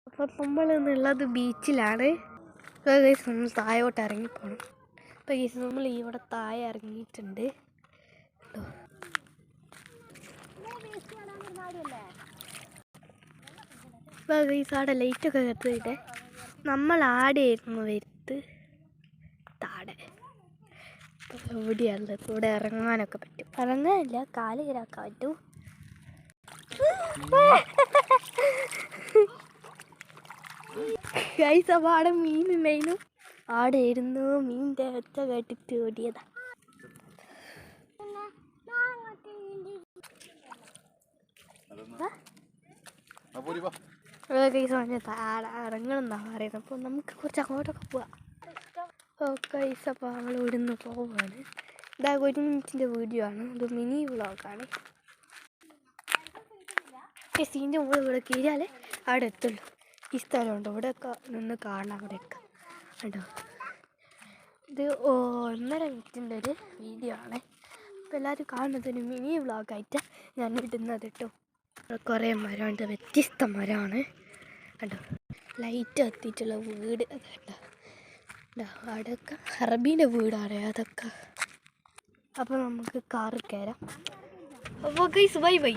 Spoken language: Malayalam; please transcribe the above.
അപ്പം നമ്മളിന്നുള്ളത് ബീച്ചിലാണ്. നമ്മൾ താഴോട്ട് ഇറങ്ങിപ്പോണം. അപ്പോൾ ഗൈസ് നമ്മൾ ഇവിടെ താഴെ ഇറങ്ങിയിട്ടുണ്ട്. ഇപ്പോൾ ഗൈസ് അവിടെ ലൈറ്റൊക്കെ കത്തിയിട്ട് നമ്മൾ ആടെയായിരുന്നു വരുത്ത് താടെ. ഇപ്പോൾ എവിടെയാണുള്ളത്? ഇവിടെ ഇറങ്ങാനൊക്കെ പറ്റും. ഇറങ്ങാനില്ല, കാല് കീറാക്കാൻ പറ്റും. ഗൈസ് അപ്പോൾ അവിടെ മീനുണ്ടായിരുന്നു. ആടെ ഇരുന്നു മീനിൻ്റെ ഒച്ച കേട്ടിട്ട് ഓടിയതാ. ഇറങ്ങണമെന്നാ പറയുന്നത്. അപ്പോൾ നമുക്ക് കുറച്ച് അങ്ങോട്ടൊക്കെ പോവാം. ഗൈസ് അപ്പോൾ നമ്മൾ ഇവിടുന്ന് പോവാണ്. ഇതാ 1 മിനിറ്റിൻ്റെ വീഡിയോ ആണ്. ഇത് മിനി വ്ളോഗാണ്. സീൻ്റെ മുകളിൽ ഇവിടെ കയറിയാലേ അവിടെ എത്തുള്ളൂ. ഈ സ്ഥലമുണ്ട്, ഇവിടെയൊക്കെ നിന്ന് കാണാം. അവിടെയൊക്കെ ഉണ്ടോ? ഇത് 1.5 മിനിറ്റിൻ്റെ ഒരു വീഡിയോ ആണ്. അപ്പോൾ എല്ലാവരും കാണുന്നതൊരു മിനി വ്ളോഗായിട്ട് ഞാൻ ഇടുന്നത് കേട്ടോ. കുറേ മരമുണ്ട്, വ്യത്യസ്ത മരമാണ് കണ്ടോ. ലൈറ്റ് എത്തിയിട്ടുള്ള വീട് കേട്ടോ. അവിടെയൊക്കെ അറബീൻ്റെ വീടാണ് അതൊക്കെ. അപ്പോൾ നമുക്ക് കാറിൽ കയറാം. അപ്പോൾ ഗൈസ് ബൈ ബൈ.